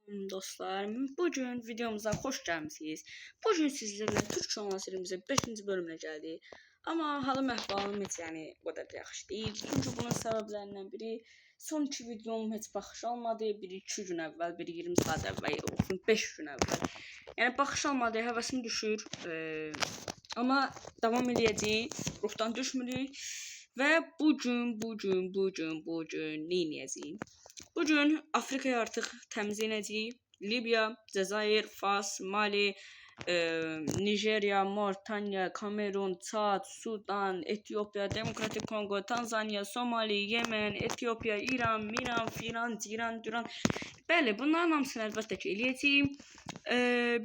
Dostlar, bugün videomuza xoş gəlmisiniz. Bugün sizlərlə Türk Şonalı serimizin 5-ci bölümünə gəldik. Amma halım əhvalım heç o qədər də yaxşı deyil. Çünki bunun səbəblərindən biri son iki videom heç baxış almadı. Biri 2 gün əvvəl, biri 20 saat əvvəl, olsun 5 gün əvvəl. Yəni baxış almadı, həvəsim düşür. Amma davam edəcəyik, ruhdan düşmürük. Və bugün nə edəcəyik? Bugün Afrika'yı artıq təmizləyəcəyik. Libya, Cəzair, Fas, Mali, Nijeriya, Moritaniya, Kamerun, Çad, Sudan, Etiyopya, Demokratik Kongo, Tanzaniya, Somali, Yemen, Etiyopya, İran, Miran, Firan, Ciran, Duran. Bəli, bunların hamısını əlbəttə ki eləyəcəyim.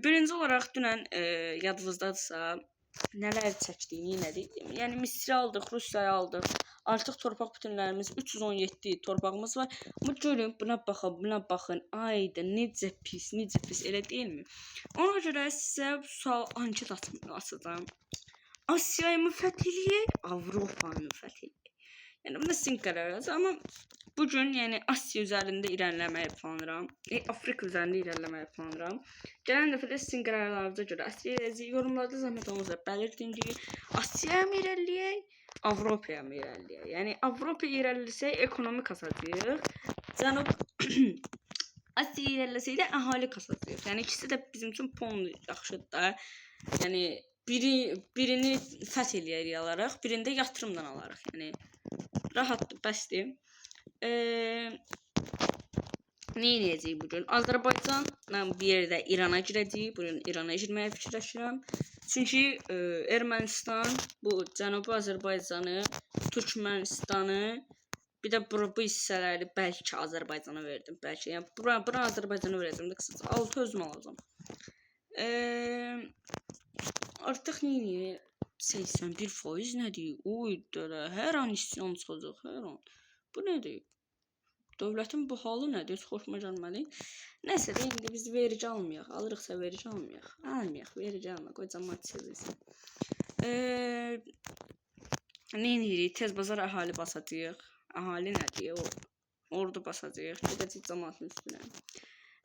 Birinci olaraq dünən yadınızdadırsa nələr çəkdiyini nədir? Yəni Misri aldıq, Rusiyayı aldıq. Artıq torpaq bütünlərimiz 317 torpağımız var. Amma görün, buna baxın. Ayda necə pis, elə deyilmi? Ona görə sizə sual anket açacağam. Asiyayı mı fəth eləyək, Avropanı mı fəth eləyək? Yəni bunda sizin qərarınız. Amma bugün yəni Asiya üzərində irəliləməyi planlayıram. Afrika üzərində irəliləməyi planlayıram. Gələn dəfə də sizin qərarlarınıza görə Asiyaya yorumlarda zəhmət olmasa belirtin ki, Asiyaya mı irəliləyək, Avropaya mı irəliləyək? Yəni Avropaya irəliləsək ekonomi kasacağıq. Cənub Asiya irəliləsək də əhali kasacağıq. Yəni ikisi də bizim üçün yaxşıdır da. Yəni birini fəth eləyərik alaraq, birində yatırımdan alarıq. Yəni rahatdır, bəsdir. Nə edəcəyik bugün? Azərbaycanla bir yerdə İrana girəcəyik. Bugün İrana girməyə fikirləşirəm. Çünki Ermənistan bu Cənubi Azərbaycanı, Türkmenistanı, bir də bu hissələri bəlkə Azərbaycana verdim. Bəlkə yəni bura Azərbaycana verəcəm də qısaca 6 özüm alacağam. Artıq nə edəyik? 81% nədir? Oy dərə, hər an isyan çıxacaq, hər an. Bu nədir? Dövlətin bu halı nədir? Heç xoşuma gəlmədi. Nəsə də indi biz verici almayaq. Alırıqsa verici almayaq. Almayaq, verici almayaq. Qoy cəmaət çizilsin. Nə edirik? Tez bazar əhali basacağıq. Əhali nədir? Ordu basacağıq. Gedəcək cəmaətin üstünə.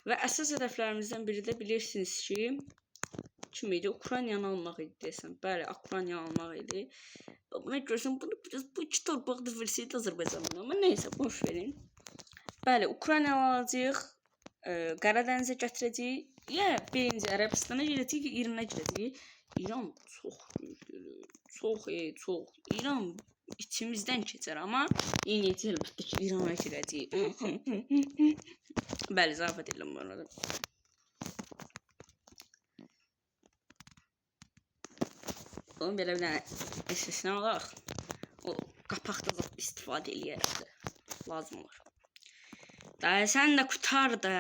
Və əsas hədəflərimizdən biri də bilirsiniz ki, kim idi? Ukraynanı almaq idi desəm. Bəli, Ukraynanı almaq idi. Buna görürsən, bu iki torpaqda versəydi Azərbaycanın. Amma neysə, boş verin. Bəli, Ukraynanı alacağıq. Qaradənizə gətirəcəyik. Birinci Ərəbistana gedəcəyik, İrana gedəcəyik. İran çox güclüdür. Çox. İran içimizdən keçər, amma yeniyəcək əlbəttə ki, İrana girəcəyik. Bəli, zarafat edirəm bu arada. Onun belə bir dənə SS'ini alaq. O qapaqda da istifadə eləyərək lazım olur. Daha sən də qutar da.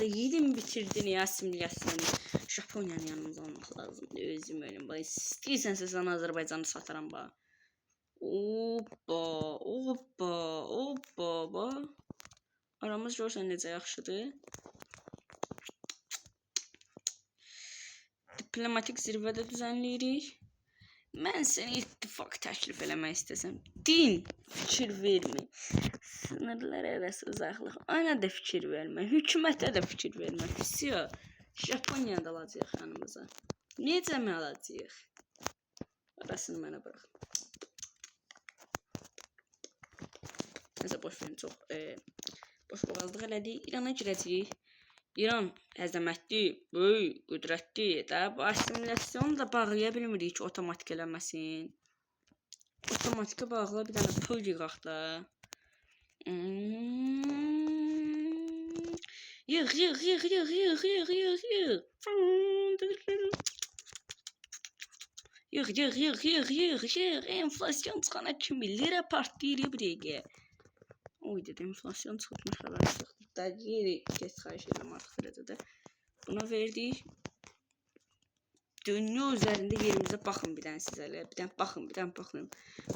Yedin bitirdin ya assimilyasiyonu. Japoniyanı yanımıza almaq lazımdır. Özüm ölüm. İstəyirsənsə sana Azərbaycanı sataram bax. Hoppa. Aramız görsən necə yaxşıdır. Diplomatik zirvədə düzənləyirik. Mən səni ittifaq təklif eləmək istəsəm, din fikir vermə. Sınırlar arası uzaqlıq, ona da fikir vermə. Hökumətə də fikir vermə. Fisiyo, Japoniya da alacaq yanımıza. Necə mi alacaq? Arasını mənə bırax. Nəsə boş verin, çox boş boğazlıq elədik. İrana girəcəyik. İran əzəmətli, böyük, qüdrətli də bu assimilyasiyonu da bağlaya bilmirik ki, otomatik eləməsin. Otomatikə bağla bir dənə pul yığaq da. Yığ. Yığ. Enflasyon çıxana kimi lira partlayır bir dəqiqə. Oy dedi, enflasyon çıxmış xəbər çıxdı. Yeri kes xahiş edirəm artıq verəcədə. Buna verdik. Dünya üzərində yerimizə baxın bir dənə sizələ. Bir dənə baxın.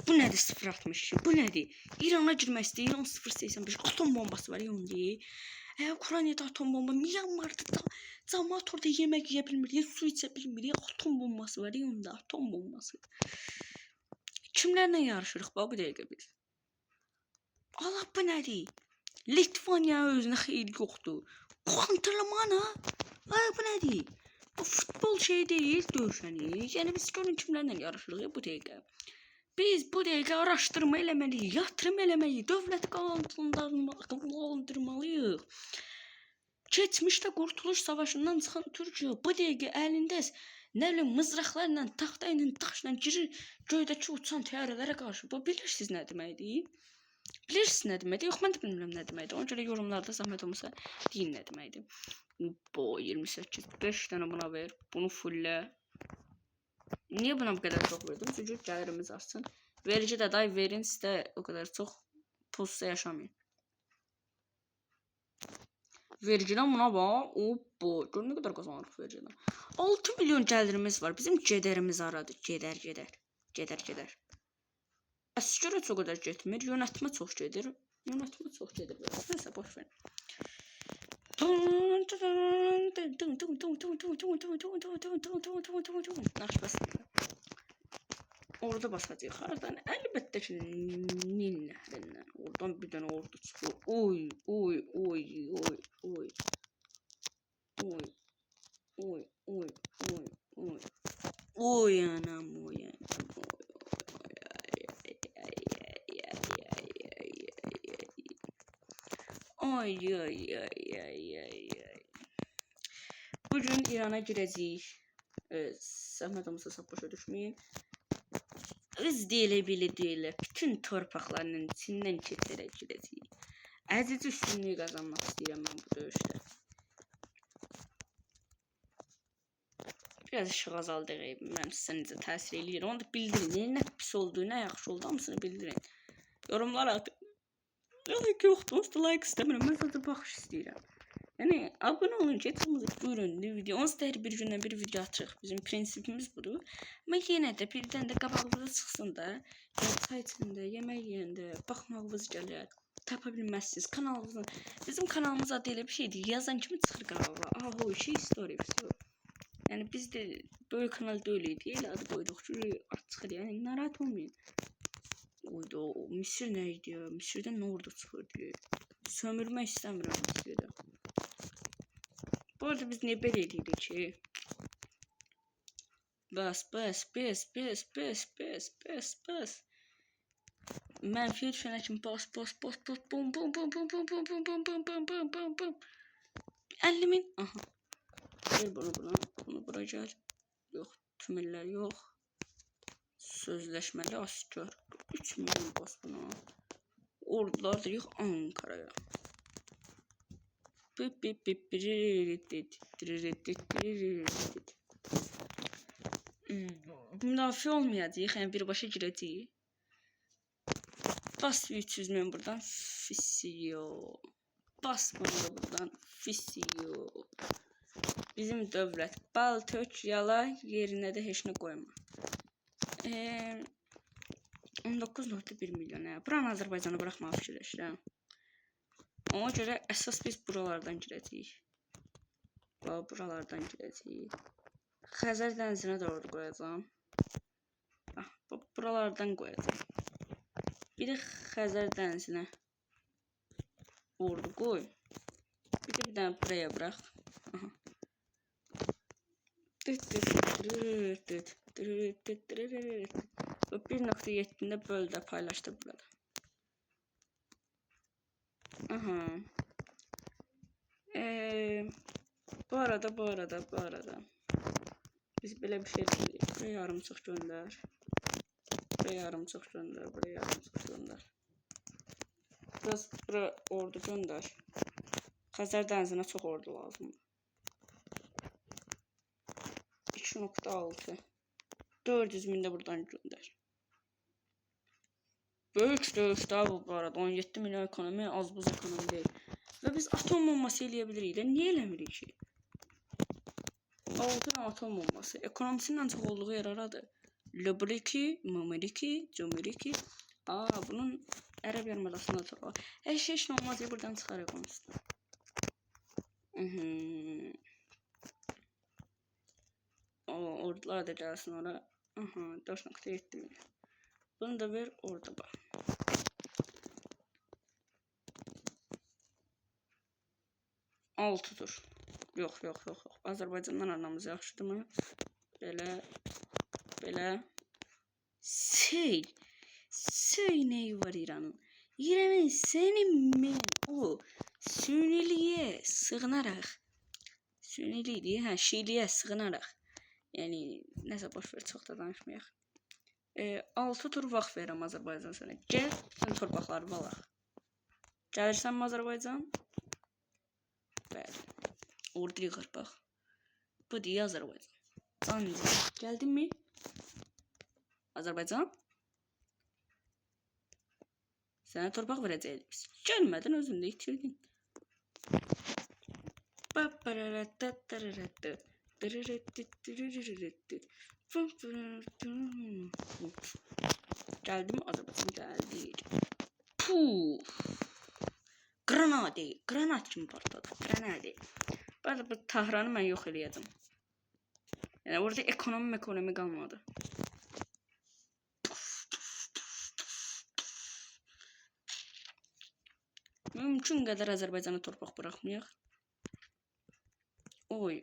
Bu nədir 0.62? Bu nədir? İrana girmək istəyir. İran 0.85. Atom bombası var ya onda. Ukraynada atom bomba. Myanmarda cəmaət orada yemək yeyə bilmir. Su içə bilmir. Atom bombası var ya onda. Atom bombası. Kimlərlə yarışırıq bax bu dəqiqə biz? Allah bu nədir? Litvaniya özünə xeyri yoxdur. Antrenmanı. Ay bu nədir? Bu futbol şey deyil, dövüşənik. Yəni biz görün kimlərlə yarışırıq bu dəqiqə. Biz bu dəqiqə araşdırma eləməliyik, yatırım eləməliyik, dövlət qanunlandırmalıyıq. Keçmişdə Qurtuluş Savaşından çıxan Türkiyə bu dəqiqə əlində nə bilim mızraqlarla, taxta ilə, daşla girir göydəki uçan təyyarələrə qarşı. Bu bilirsiniz nə deməkdir? Bilirsiniz nə deməkdir? Yox, mən də bilmirəm nə deməkdir. Ona görə yorumlarda zəhmət olmasa deyin nə deməkdir. Bu 28, 5 dənə buna ver, bunu fullə. Niyə buna bu qədər çox verdim? Çünki gəlirimiz artsın. Verici də day verin, sizdə o qədər çox pulsuz yaşamayın. Vericiden buna bax. Bu. Gör nə qədər qazanırıq vericiden. 6 milyon gəlirimiz var. Bizim gedərimiz aradır. Gedər. Əskərə çox qədər getmir. Yönətmə çox gedir. Neysə, boş verin. Naş basın. Orada basacaq. Haradan? Əlbəttə ki, Nil nəhrindən. Oradan bir dənə ordu çıxır. Oy anam. Ay. Bugün İrana girəcəyik. Zəhmət olmasa sap başa düşməyin. Biz deyilə. Bütün torpaqlarının içindən keçərək girəcəyik. Əziz üstünlüyü qazanmaq istəyirəm mən bu döyüşdə. Biraz işıq azaldıq. Mən sizə necə təsir eləyir. Onu da bildirin. Nə pis oldu, nə yaxşı oldu, hamısını bildirin. Yorumlara atın. Like yoxdur, onsuz da like istəmirəm. Mən sadəcə baxış istəyirəm. Yəni, abunə olun ki, etimizi buyurun, video. Onsuz da hər bir gündən bir video açıq. Bizim prinsipimiz budur. Amma yenə də birdən də qabağınıza çıxsın da, çay içində, yemək yeyəndə, baxmağınız gələr, tapa bilməzsiniz. Kanalımızın, bizim kanalımız adı elə bir şeydir. Yazan kimi çıxır qanalıma. Aho, şey story. Yəni, biz də böyle kanal böyleydi. Elə adı qoyduq ki, çıxır. Yəni, narahat olmayın. Oydu, Misir nə idi ya? Misirdən nə orada çıxırdı? Sömürmək istəmirəm Misirdə. Bu arada biz niyə belə edirik ki? Bas. Mənfi düşənə kimi bas. Bum. 50.000. Aha. Ver bunu bura gəl. Yox, tümellər yox. Sözləşməli asker. 3 milyon bas buna. Ordular da yox Ankara'ya. Müdafiə olmayacaq, yəni birbaşa girəcəyik. Bas 300.000 buradan fisiyo. Bas bunu da buradan fisiyo. Bizim dövlət bal tök yala yerinə də heç nə qoyma. 19.1 milyon. Buranı Azərbaycanı bıraxmağı fikirləşirəm. Ona görə əsas biz buralardan girəcəyik. Buralardan girəcəyik. Xəzər dənizinə də orada qoyacağım. Buralardan qoyacağım. Bir də Xəzər dənizinə ordu qoy. Bir də bir dənə buraya bırax. 1.7'de böl de paylaştı burada. Aha. Bu arada. Biz belə bir şey deyilik. Buraya yarım çox göndər. Buraya yarım çox göndər. Biraz bura ordu göndər. Xəzər dənizinə çox ordu lazımdır. 2.6 400.000 de buradan gönder. Böyük dövüş daha bu arada 17 milyon ekonomi az buz ekonomi değil. Ve biz atom bombası eləyebilirik. Niye eləmirik ki? 6 atom bombası. Ekonomisinden çok olduğu yer aradı. Lubriki, Mameriki, Cumiriki. Bunun Ərəb Yarımadasında çok var. Heç nə olmaz ya buradan çıxar ekonomisinden. Ordular da gelsin oraya. 4.7 milyon. Bunu da ver orada bak. 6 tur. Yox. Azərbaycandan aramız yaxşıdırmı? Belə. Sey neyi var İranın? İranın senin mən o sünniliyə sığınaraq. Sünniliyə deyə, şiiliyə sığınaraq. Yəni nəsə boş ver, çox da danışmayaq. 6 tur vaxt verirəm Azərbaycan sənə. Gəl, sən torpaqları alaq. Gəlirsən mi Azərbaycan? Bəli. Ordu yığır bax. Bu deyə Azərbaycan. Can izlə. Gəldin mi? Azərbaycan? Sənə torpaq verəcəyik biz. Gəlmədin, özün də itirdin. Gəldim Azərbaycan, gəldik. Puf. Granat kimi partladı. Granadi. Bu Tahranı mən yox eləyəcəm. Yəni orada ekonomi qalmadı. Mümkün qədər Azərbaycana torpaq buraxmayaq. Oy.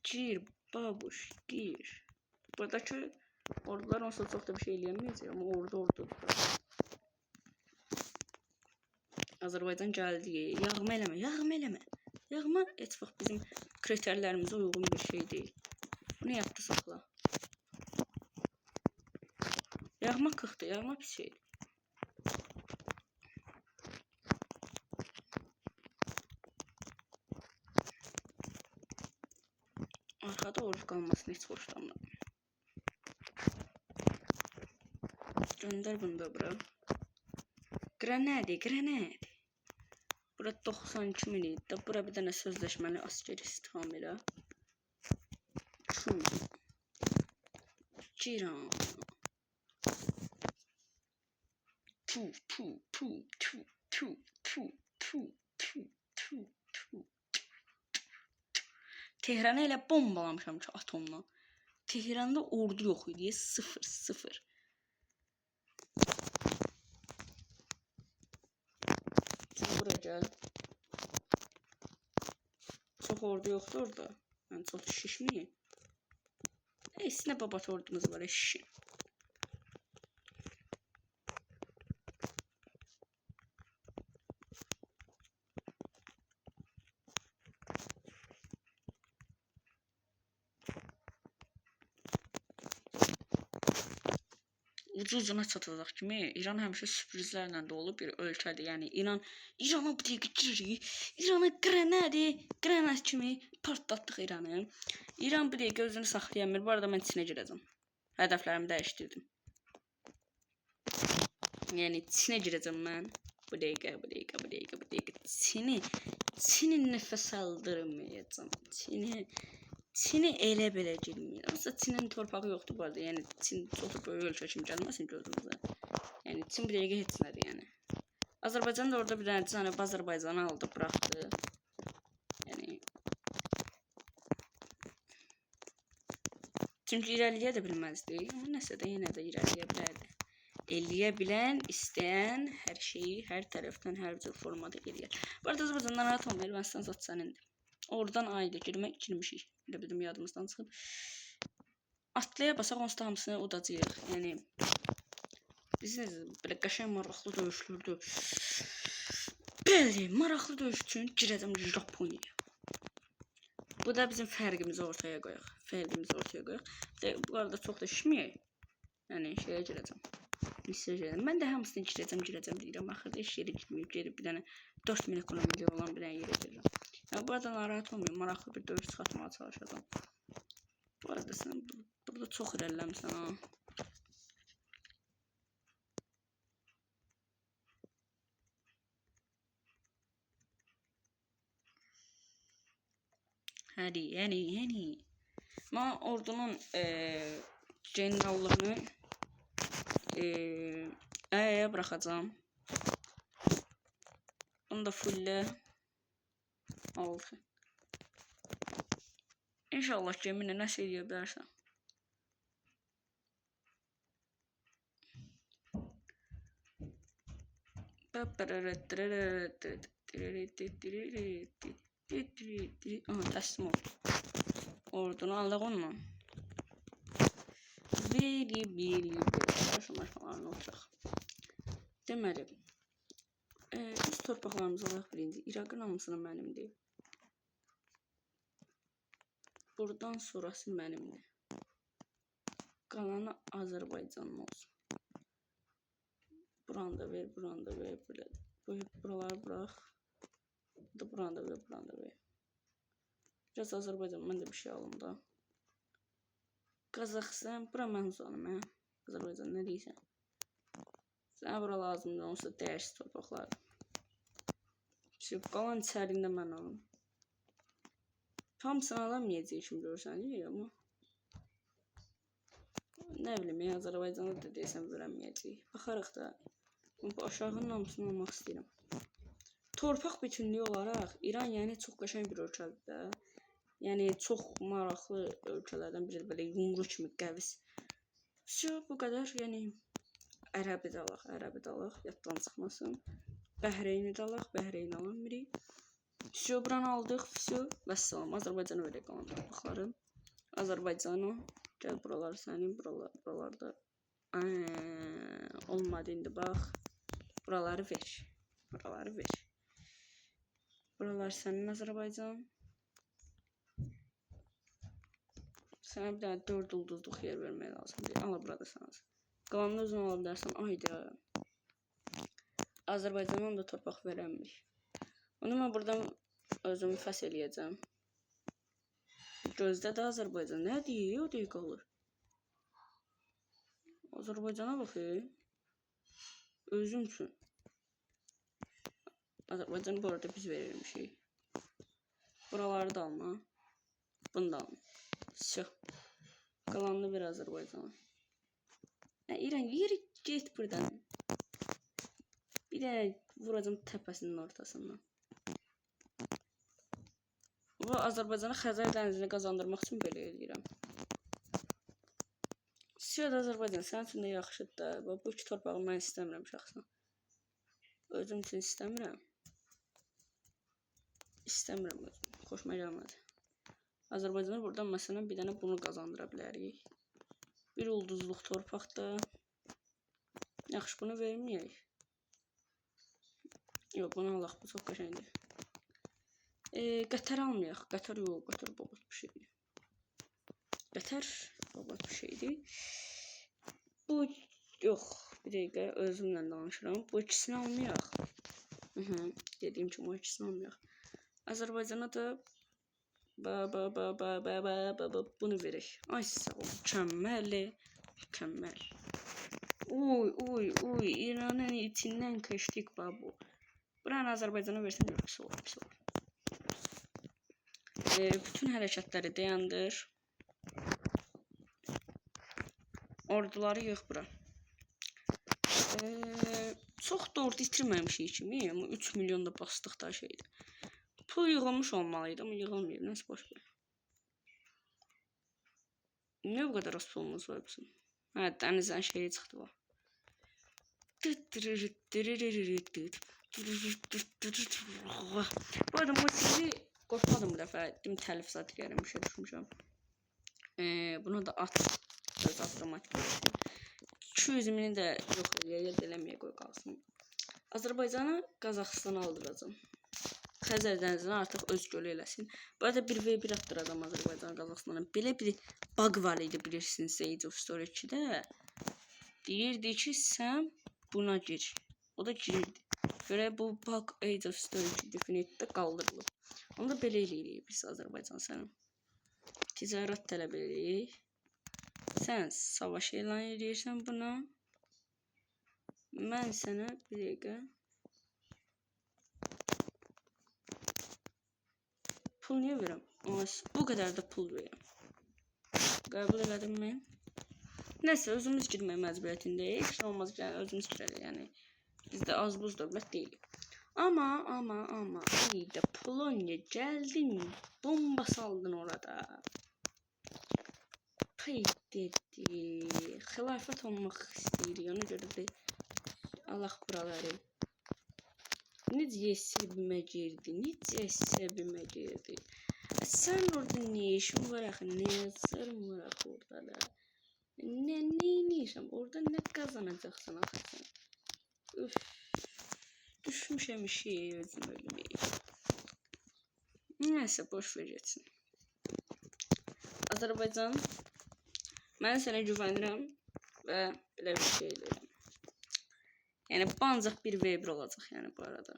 Gir, babuş, gir. Buradakı ordular olsa çox da bir şey eləyəməyəcək, amma ordudur. Azərbaycan gəldi. Yağma eləmə. Yağma heç vaxt bizim kriterlərimizə uyğun bir şey deyil. Bunu yapdı saxla. Yağma qıxdı, yağma pis şeydir. Arkada oruç qalmasını heç xoşlamıram. Göndər bunu da bura. Granadi. Bura 92 min idi. Bura bir dənə sözləşməli askeri istihdam elə. Ciran. Tehranı elə bombalamışam ki atomla. Tehranda ordu yox idi. 0. Sən bura gəl. Çox ordu yoxdur orada. Yəni çox şişməyim. Nə babat ordumuz var eşşin. Ucuzuna çatacaq kimi İran həmişə sürprizlərlə dolu bir ölkədir. Yəni İrana bu dəqiqə giririk. İrana granat kimi partlatdıq İranı. İran bu dəqiqə özünü saxlaya bilmir. Bu arada mən Çinə girəcəm. Hədəflərimi dəyişdirdim. Yəni Çinə girəcəm mən. Bu dəqiqə. Çini nəfəs aldırmayacağam. Çini elə belə girməyir. Aslında Çinin torpağı yoxdur bu arada. Yəni Çin çox böyük ölkə kimi gəlməsin gözümüzə. Yəni Çin bir dəqiqə heç nədir yəni. Azərbaycan da orada bir dənə Azərbaycanı aldı, buraxdı. Yəni çünki irəliyə də bilməzdi. Amma nəsə də yenə də irəliyə bilərdi. Eləyə bilən, istəyən hər şeyi hər tərəfdən hər cür formada eləyər. Bu arada Azərbaycandan rahat olma, Ermənistan zat sənindir. Oradan ayda girmişik. Elə bizim yadımızdan çıxıb. Atlaya basaq onsuz da hamısını udacağıq. Yəni biz belə qəşəng maraqlı döyüşlürdü. Bəli, maraqlı döyüş üçün girəcəm Japoniyaya. Bu da bizim fərqimizi ortaya qoyaq. Bu arada çox da şişməyək. Yəni şeyə girəcəm. Mən də hamısını girəcəm deyirəm. Axırda iş yeri girməyib, gelib bir dənə 4000 ekonomili olan bir dənə yerə girirəm. Yəni bu arada narahat olmayın, maraqlı bir dövüş çıxartmağa çalışacağım. Bu arada sən burada çox irəliləmsən ha. Yəni. Mən ordunun generallarını bıraxacağım. Onu da fullə 6. İnşallah gəminə nəsə edə bilərsən. Aha, təslim oldu. Ordunu aldıq onunla. Biri. Aşamaşmalarına oturaq. Deməli, biz torpaqlarımız olaraq birinci. İraqın hamısını mənimdir. Buradan sonrası mənimdir. Qalanı Azərbaycanın olsun. Buranı da ver. Buraları bırax. Buranı da ver. Biraz Azərbaycan, mən də bir şey alım da. Qazaxıstan, bura mən uzanım, hə? Azərbaycan, nə deyirsən? Sənə bura lazımdır, onsuz da dəyərsiz torpaqlar. Qalan içəriyində mən alım. Hamısını alamayacaq kimi görürsən, amma nə bilim, Azərbaycanda da deyəsən verəməyəcək. Baxarıq da, bu aşağının hamısını almaq istəyirəm. Torpaq bütünlüyü olaraq İran yəni çox qəşəng bir ölkədir də. Yəni çox maraqlı ölkələrdən biridir, belə yumru kimi qəvis. Bu qədər, yəni Ərəbi də alaq, yaddan çıxmasın. Bəhreyni də alaq, Bəhreyni alamırıq. Buranı aldıq, vəssalam. Azərbaycana verək qalan torpaqları. Azərbaycana, gəl buralar sənin, buralarda olmadı indi, bax. Buraları ver. Buralar sənin Azərbaycan. Sənə bir dənə 4 ulduzluq yer vermək lazımdır. Ala burada sənə. Qalanını özün ala bilərsən. Ayda. Azərbaycandan da torpaq verəmirik. Onu mən buradan özümü fəs eləyəcəm. Gözdə də Azərbaycan. Nə deyir? O deyir qalır. Azərbaycana baxır. Özüm üçün. Azərbaycanı bu arada biz verirmişik. Buraları da alma. Bunu da alma. Qalanını ver Azərbaycana. İran, yeri get buradan. Bir də vuracam təpəsinin ortasından. Bu Azərbaycana Xəzər dənizini qazandırmaq üçün belə edirəm. Azərbaycan sənin üçün də yaxşıdır da. Bu iki torpağı mən istəmirəm şəxsən. Özüm üçün istəmirəm. Xoşuma gəlmədi. Azərbaycana buradan məsələn bir dənə bunu qazandıra bilərik. Bir ulduzluq torpaqda. Yaxşı, bunu verməyək. Yox, bunu alaq, bu çox qəşəngdir. Qətər almayaq. Qətər yox, Qətər babat bir şeydir. Bu, yox, bir dəqiqə özümlə danışıram. Bu ikisini almayaq. Dediyim kimi o ikisini almayaq. Azərbaycana da bunu verək. Ay sağ ol, mükəmməl. Uy, İranın içindən keçdik bu. Buranı Azərbaycana versən pis olur. Bütün hərəkətləri dayandır. Orduları yığ bura. Çox da ordu itirməmişik kimi, amma 3 milyon da bastıq da şeydir. Pul yığılmış olmalıydı, amma yığılmayıb, nəsə boş ver. Niyə bu qədər az pulumuz var bizim? Hə, dənizdən şeyi çıxdı bu. Bu arada musiqi qoşmadım bu dəfə. Təlifzat gələm, bir şey düşmüşəm. Bunu da at. Öz avtomatik. 200.000'i də yox eləməyə qoy qalsın. Azərbaycanı Qazaxıstana aldıracam. Xəzər dənizini artıq öz gölü eləsin. Bu arada 1v1 atdıracam Azərbaycan Qazaxıstana. Belə bir bug var idi bilirsiniz Age of Story 2-də. Deyirdi ki sən buna gir. O da girdi. Görə bu bug Age of Story 2 Definite'də qaldırılıb. Onu da belə eləyirik biz Azərbaycan sənin. Ticarət tələb edirik. Sən savaş elan edirsən buna. Mən sənə bir dəqiqə pul niyə verirəm? Bu qədər də pul verirəm. Qəbul elədim mi? Nəsə, özümüz girmək məcburiyyətindəyik. Heç olmaz ki, özümüz girək. Yəni, biz də az buz dövlət deyilik. Amma, iyi də Polonya gəldin, bomba saldın orada. Pey dedi, xilafət olmaq istəyirik, ona görə də Allah buraları. Necə səbimə girdi, necə səbimə girdi. Sən orada ne işin var axı, ne yazarım var axı orada da. Ne inirsən, orada ne qazanacaqsan axı sən. Üf, düşmüşəm işi özüm ölməyim. Neyse boş ver geçsin. Azərbaycan, mən sənə güvənirəm və belə bir şey deyirəm. Yəni bu ancaq bir V1 olacaq yəni bu arada.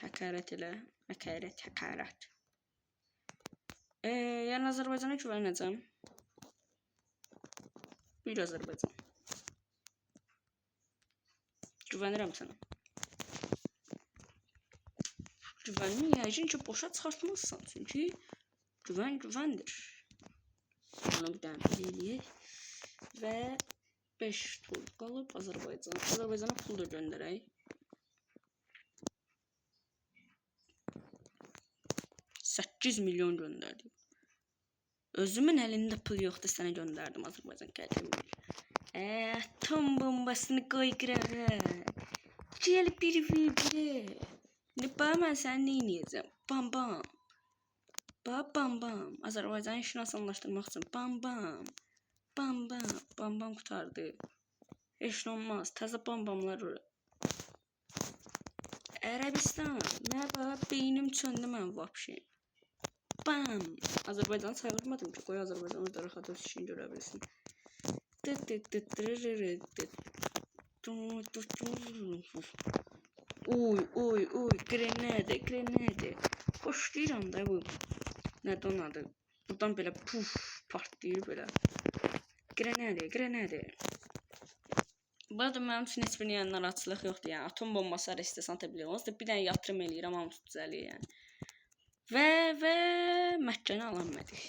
Həqarət elə, həqarət. Yəni Azərbaycana güvənəcəm. Bir Azərbaycan. Güvənirəm sənə. Güvənimi yəqin ki boşa çıxartmazsan, çünki güvəndir. Onu bir dənə eləyək və 5 tur qalıb Azərbaycan. Azərbaycana pul da göndərək. 8 milyon göndərdim. Özümün əlində pul yoxdur, sənə göndərdim Azərbaycan gəlmir. Atom bombasını qoy qırağa. Gəl bir video. Mən səni nə edəcəm? Bam bam. Bam bam. Azərbaycanı işini asanlaşdırmaq üçün bam bam. Bam bam. Bam bam qutardı. Heç nə olmaz. Təzə bam bamlar vurur. Ərəbistan. Nə var? Beynim çöndü mən vapşi. Bam. Azərbaycanı sayılmadım ki. Qoy Azərbaycan orada rahat öz işini görə bilsin. Uy, grenade. Xoşlayıram da bu. Nədir onun adı? Buradan belə puf partlayır belə. Grenade. Bu arada mənim üçün heç bir narahatçılıq yoxdur. Yəni atom bombası ara istəsən ata bilir. Bir dənə yatırım eləyirəm, hamısı düzəlir yəni. Və Məkkəni alanmadık.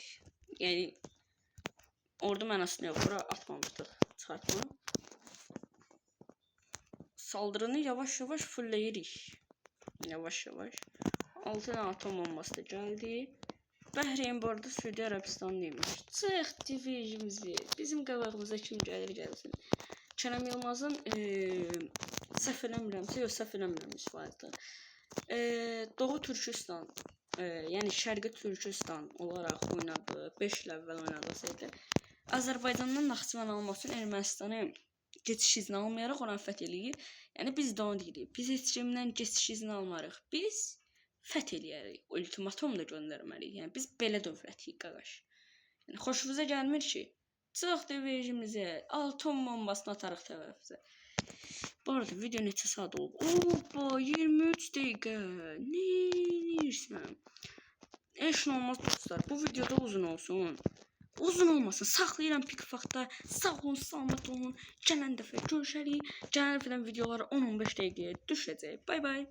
Yəni orada mənasını yox, bura atmamışdıq çıxartma. Saldırını yavaş-yavaş fullləyirik. Yavaş. 6 dənə atom bombası da gəldi. Bəhreyn bu arada Suudi Ərəbistanlıymış. Çıx divizimizi. Bizim qabağımıza kim gəlsin. Kərəm Yılmazın səhv eləmirəmsə, Doğu Türkistan, yəni Şərqi Türkistan olaraq oynadı. 5 il əvvəl oynadısaydı. Azərbaycandan Naxçıvan almaq üçün Ermənistanı geçiş izni almayaraq ona fəth eləyir. Yəni biz də onu deyirik. Biz heç kimdən geçiş izni almarıq. Biz fəth eləyərik. Ultimatum da göndərməliyik. Yəni biz belə dövlətik qardaş. Yəni xoşunuza gəlmir ki, çıx divizimizə, atom bombasını atarıq tərəfimizə. Bu arada video neçə saat olub? Opa, 23 dəqiqə. Nə edirsən? Heç nə olmaz dostlar. Bu videoda uzun olsun. Uzun olmasın. Saxlayıram Pikfakda. Sağ olun, salamat olun. Gələn dəfə görüşərik. Gələn dəfədən videolar 10-15 dəqiqəyə düşəcək. Bay bay.